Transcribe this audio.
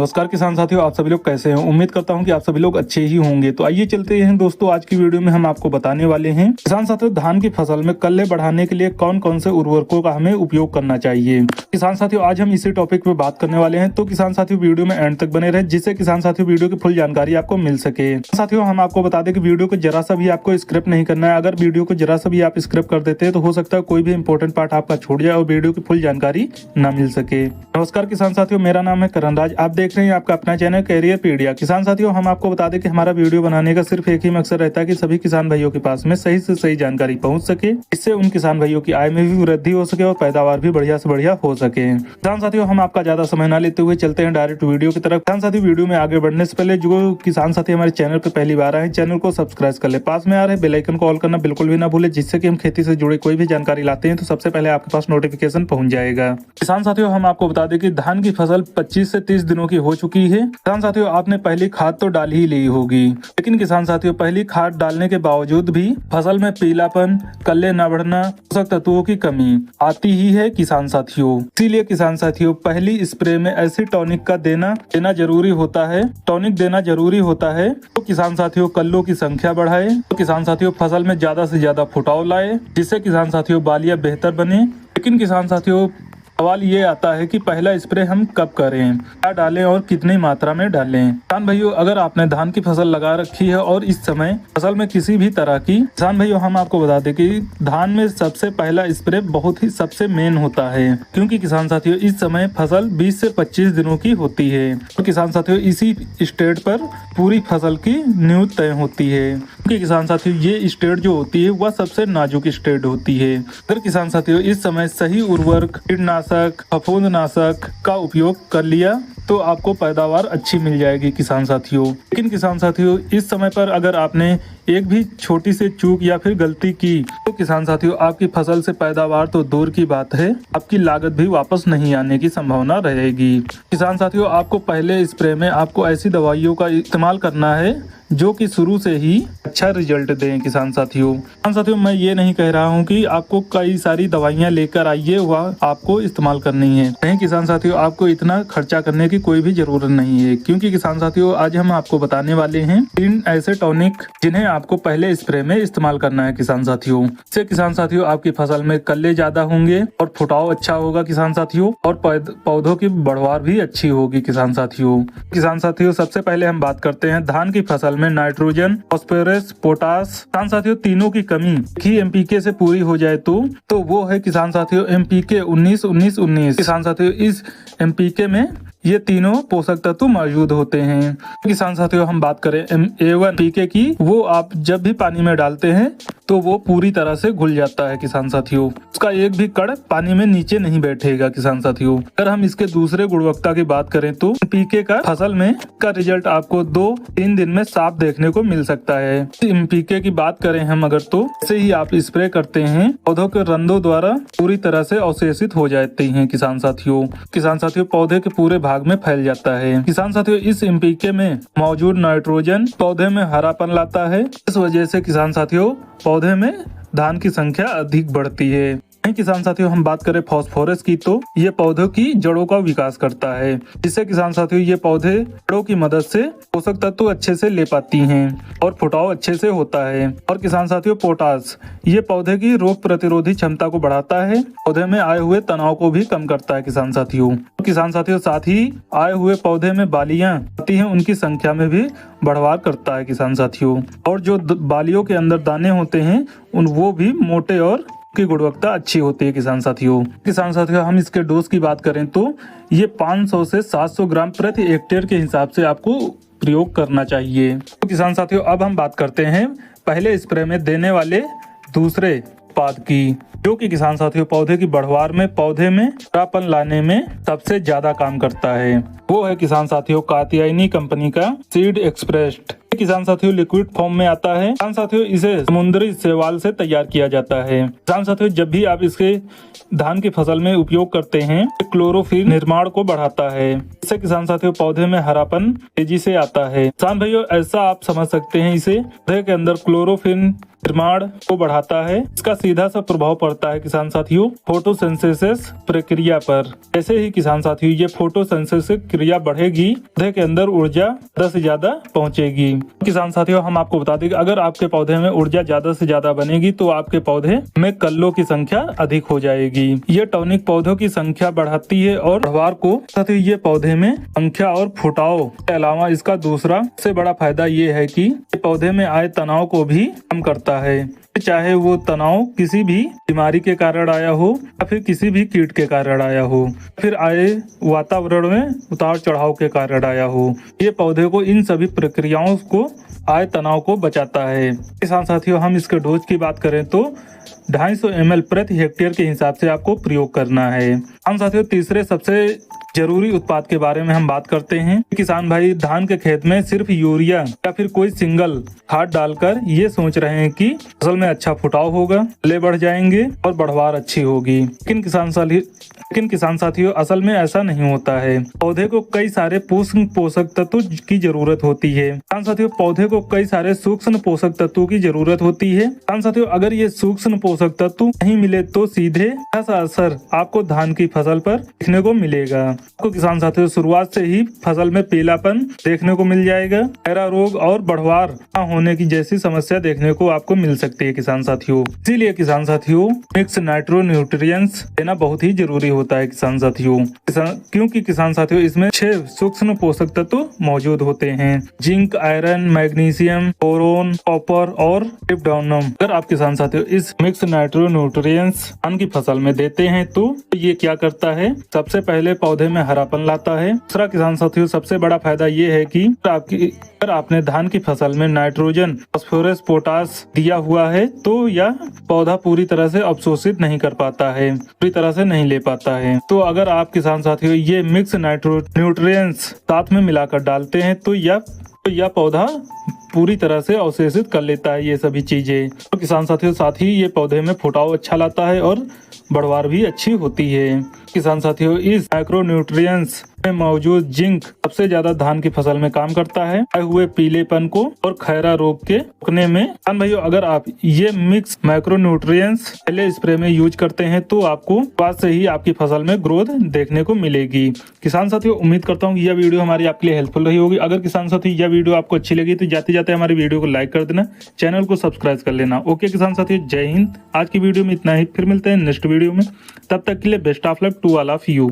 नमस्कार किसान साथियों, आप सभी लोग कैसे हैं। उम्मीद करता हूं कि आप सभी लोग अच्छे ही होंगे। तो आइए चलते हैं दोस्तों, आज की वीडियो में हम आपको बताने वाले हैं किसान साथियों धान की फसल में कल्ले बढ़ाने के लिए कौन कौन से उर्वरकों का हमें उपयोग करना चाहिए। किसान साथियों आज हम इसी टॉपिक पे बात करने वाले हैं, तो किसान साथियों वीडियो में एंड तक बने रहे, जिससे किसान साथियों वीडियो की फुल जानकारी आपको मिल सके। साथियों हम आपको बता दें कि वीडियो को जरा सा भी आपको स्क्रिप्ट नहीं करना है। अगर वीडियो को जरा सा भी आप स्क्रिप्ट कर देते हैं तो हो सकता है कोई भी इंपॉर्टेंट पार्ट आपका छूट जाए और वीडियो की फुल जानकारी न मिल सके। नमस्कार किसान साथियों, मेरा नाम है करण राज, आप देख रहे हैं आपका अपना चैनल कैरियर पीडिया। किसान साथियों हम आपको बता दें कि हमारा वीडियो बनाने का सिर्फ एक ही मकसद रहता है कि सभी किसान भाइयों के पास में सही से सही जानकारी पहुंच सके, इससे उन किसान भाइयों की आय में भी वृद्धि हो सके और पैदावार भी बढ़िया से बढ़िया हो सके। किसान साथियों हम आपका ज्यादा समय न लेते हुए चलते हैं डायरेक्ट वीडियो की तरफ। किसान साथियों वीडियो में आगे बढ़ने से पहले जो किसान साथी हमारे चैनल पर पहली बार आए, चैनल को सब्सक्राइब कर ले, पास में आ रहे बेल आइकन को ऑल करना बिल्कुल भी ना भूले, जिससे कि हम खेती से जुड़े कोई भी जानकारी लाते हैं तो सबसे पहले आपके पास नोटिफिकेशन पहुंच जाएगा। किसान साथियों हम आपको बता दें कि धान की फसल 25 से 30 दिनों की हो चुकी है। किसान साथियों आपने पहली खाद तो डाल ही ली होगी, लेकिन किसान साथियों पहली खाद डालने के बावजूद भी फसल में पीलापन, कल्ले न बढ़ना, पोषक तत्वों की कमी आती ही है किसान साथियों। इसीलिए किसान साथियों पहली स्प्रे में ऐसी टॉनिक का देना जरूरी होता है, टॉनिक देना जरूरी होता है। तो किसान साथियों कल्लों की संख्या बढ़ाए, तो किसान साथियों फसल में ज्यादा से ज्यादा फुटाव लाए, जिससे किसान साथियों बालियां बेहतर बने। लेकिन किसान साथियों सवाल ये आता है कि पहला स्प्रे हम कब करें, क्या डालें और कितनी मात्रा में डालें। किसान भाइयों अगर आपने धान की फसल लगा रखी है और इस समय फसल में किसी भी तरह की, किसान भाइयों हम आपको बता दें कि धान में सबसे पहला स्प्रे बहुत ही सबसे मेन होता है, क्योंकि किसान साथियों इस समय फसल 20 से 25 दिनों की होती है और किसान साथियों इसी स्टेज पर पूरी फसल की नींव तय होती है। क्योंकि किसान साथियों ये स्टेज जो होती है वह सबसे नाजुक स्टेज होती है। अगर किसान साथियों इस समय सही उर्वरक, कीटनाशक, फफूंदनाशक का उपयोग कर लिया तो आपको पैदावार अच्छी मिल जाएगी किसान साथियों। लेकिन किसान साथियों इस समय पर अगर आपने एक भी छोटी सी चूक या फिर गलती की तो किसान साथियों आपकी फसल से पैदावार तो दूर की बात है, आपकी लागत भी वापस नहीं आने की संभावना रहेगी। किसान साथियों आपको पहले स्प्रे में आपको ऐसी दवाइयों का इस्तेमाल करना है जो कि शुरू से ही अच्छा रिजल्ट दें। किसान साथियों मैं ये नहीं कह रहा हूँ कि आपको कई सारी दवाइयाँ लेकर आइए वह आपको इस्तेमाल करनी है, नहीं किसान साथियों आपको इतना खर्चा करने की कोई भी जरूरत नहीं है। क्योंकि किसान साथियों आज हम आपको बताने वाले हैं 3 ऐसे टॉनिक जिन्हें आपको पहले स्प्रे में इस्तेमाल करना है किसान साथियों। इससे किसान साथियों आपकी फसल में कल्ले ज्यादा होंगे और फुटाव अच्छा होगा किसान साथियों, और पौधों की बढ़वार भी अच्छी होगी किसान साथियों। किसान साथियों सबसे पहले हम बात करते हैं धान की फसल में नाइट्रोजन, फास्फोरस, पोटास। किसान साथियों तीनों की कमी ही एमपीके से पूरी हो जाए तो वो है किसान साथियों एमपीके 19-19-19। किसान साथियों इस एमपीके में ये तीनों पोषक तत्व मौजूद होते हैं। किसान साथियों हम बात करें A1 पीके की, वो आप जब भी पानी में डालते हैं तो वो पूरी तरह से घुल जाता है किसान साथियों, उसका एक भी कण पानी में नीचे नहीं बैठेगा किसान साथियों। अगर हम इसके दूसरे गुणवत्ता की बात करें तो पीके का फसल में का रिजल्ट आपको 2-3 दिन में साफ देखने को मिल सकता है। पीके की बात करें हम अगर तो ऐसे ही आप स्प्रे करते हैं पौधों के रंध्रों द्वारा पूरी तरह से अवशेषित हो जाते हैं किसान साथियों। किसान साथियों पौधे के पूरे भाग में फैल जाता है। किसान साथियों इस एमपीके में मौजूद नाइट्रोजन पौधे में हरापन लाता है, इस वजह से किसान साथियों पौधे में धान की संख्या अधिक बढ़ती है। किसान साथियों हम बात करें फास्फोरस की तो ये पौधों की जड़ों का विकास करता है, जिससे किसान साथियों ये पौधे जड़ों की मदद से पोषक तत्व अच्छे से ले पाती हैं और फुटाव अच्छे से होता है। और किसान साथियों पोटास ये पौधे की रोग प्रतिरोधी क्षमता को बढ़ाता है, पौधे में आए हुए तनाव को भी कम करता है किसान साथियों। किसान साथियों साथ ही आए हुए पौधे में बालियां आती हैं उनकी संख्या में भी बढ़वार करता है किसान साथियों। और जो बालियों के अंदर दाने होते हैं वो भी मोटे और की गुणवत्ता अच्छी होती है किसान साथियों। किसान साथियों हम इसके डोज की बात करें तो ये 500 से 700 ग्राम प्रति हेक्टेयर के हिसाब से आपको प्रयोग करना चाहिए। तो किसान साथियों अब हम बात करते हैं पहले स्प्रे में देने वाले दूसरे उत्पाद की, जो कि किसान साथियों पौधे की बढ़वार में, पौधे में हरापन लाने में सबसे ज्यादा काम करता है। वो है किसान साथियों कात्यायनी कंपनी का सीड एक्सप्रेस्ड। किसान साथियों लिक्विड फॉर्म में आता है। किसान साथियों इसे समुद्री शैवाल से तैयार किया जाता है। किसान साथियों जब भी आप इसके धान की फसल में उपयोग करते हैं क्लोरोफिल निर्माण को बढ़ाता है, इससे किसान साथियों पौधे में हरापन तेजी से आता है। किसान भाइयों ऐसा आप समझ सकते हैं इसे पौधे के अंदर क्लोरोफिल निर्माण को बढ़ाता है। इसका सीधा सा प्रभाव पड़ता है किसान साथियों फोटोसिंथेसिस प्रक्रिया पर। जैसे ही किसान साथियों ये फोटोसिंथेसिस क्रिया बढ़ेगी, पौधे के अंदर ऊर्जा ज्यादा से ज्यादा पहुंचेगी। किसान साथियों हम आपको बता दें कि अगर आपके पौधे में ऊर्जा ज्यादा से ज्यादा बनेगी तो आपके पौधे में कल्लों की संख्या अधिक हो जाएगी। ये टॉनिक पौधों की संख्या बढ़ाती है और बढ़वार को साथियों ये पौधे में संख्या और फुटाव के अलावा इसका दूसरा सबसे बड़ा फायदा ये है कि पौधे में आए तनाव को भी कम करता है, चाहे वो तनाव किसी भी बीमारी के कारण आया हो या फिर किसी भी कीट के कारण आया हो, फिर आए वातावरण में उतार चढ़ाव के कारण आया हो। ये पौधे को इन सभी प्रक्रियाओं को आए तनाव को बचाता है। किसान साथियों हम इसके डोज की बात करें तो 250 ml प्रति हेक्टेयर के हिसाब से आपको प्रयोग करना है। हम साथियों तीसरे सबसे जरूरी उत्पाद के बारे में हम बात करते हैं। किसान भाई धान के खेत में सिर्फ यूरिया या फिर कोई सिंगल खाद डालकर ये सोच रहे हैं कि फसल में अच्छा फुटाव होगा, ले बढ़ जाएंगे और बढ़वार अच्छी होगी। लेकिन किसान साथियों असल में ऐसा नहीं होता है। पौधे को कई सारे पोषक तत्वों की जरूरत होती है। किसान साथियों पौधे को कई सारे सूक्ष्म पोषक तत्वों की जरूरत होती है। किसान साथियों अगर ये सूक्ष्म पोषक तत्व नहीं मिले तो सीधे ऐसा असर आपको धान की फसल पर देखने को मिलेगा। आपको किसान साथियों शुरुआत से ही फसल में पीलापन देखने को मिल जाएगा। खैरा रोग और बढ़वार न होने की जैसी समस्या देखने को आपको मिल सकती है किसान साथियों। इसीलिए किसान साथियों मिक्स नाइट्रो न्यूट्रिएंट्स देना बहुत ही जरूरी होता है किसान साथियों। क्योंकि किसान साथियों इसमें 6 सूक्ष्म पोषक तत्व मौजूद होते हैं। Zinc, iron, magnesium, boron, copper और लिप्टोनम। अगर आप किसान साथियों इस मिक्स नाइट्रो न्यूट्रिएंट्स धान की फसल में देते हैं तो ये क्या करता है, सबसे पहले पौधे में हरापन लाता है। दूसरा किसान साथियों सबसे बड़ा फायदा ये है कि अगर आपने धान की फसल में नाइट्रोजन, फास्फोरस, पोटास दिया हुआ है तो यह पौधा पूरी तरह से अवशोषित नहीं कर पाता है, पूरी तरह से नहीं ले पाता है। तो अगर आप किसान साथियों ये मिक्स नाइट्रो न्यूट्रिएंट्स साथ में मिलाकर डालते हैं तो यह पौधा पूरी तरह से अवशोषित कर लेता है ये सभी चीजें। तो किसान साथियों साथ ही ये पौधे में फुटाव अच्छा लाता है और बढ़वार भी अच्छी होती है। किसान साथियों इस माइक्रो न्यूट्रिएंट्स में मौजूद जिंक सबसे ज्यादा धान की फसल में काम करता है, आए हुए पीलेपन को और खैरा रोग के रोकने में। किसान भाइयों अगर आप ये मिक्स माइक्रो न्यूट्रिएंट्स पहले स्प्रे में यूज करते हैं तो आपको बाद से ही आपकी फसल में ग्रोथ देखने को मिलेगी। किसान साथियों उम्मीद करता हूँ यह वीडियो हमारी आपके लिए हेल्पफुल रही होगी। अगर किसान साथियों यह वीडियो आपको अच्छी लगी तो जाते जाते हमारी वीडियो को लाइक कर देना, चैनल को सब्सक्राइब कर लेना। ओके किसान साथियों जय हिंद। आज की वीडियो में इतना ही, फिर मिलते हैं नेक्स्ट वीडियो में। तब तक के लिए best of luck to all of you.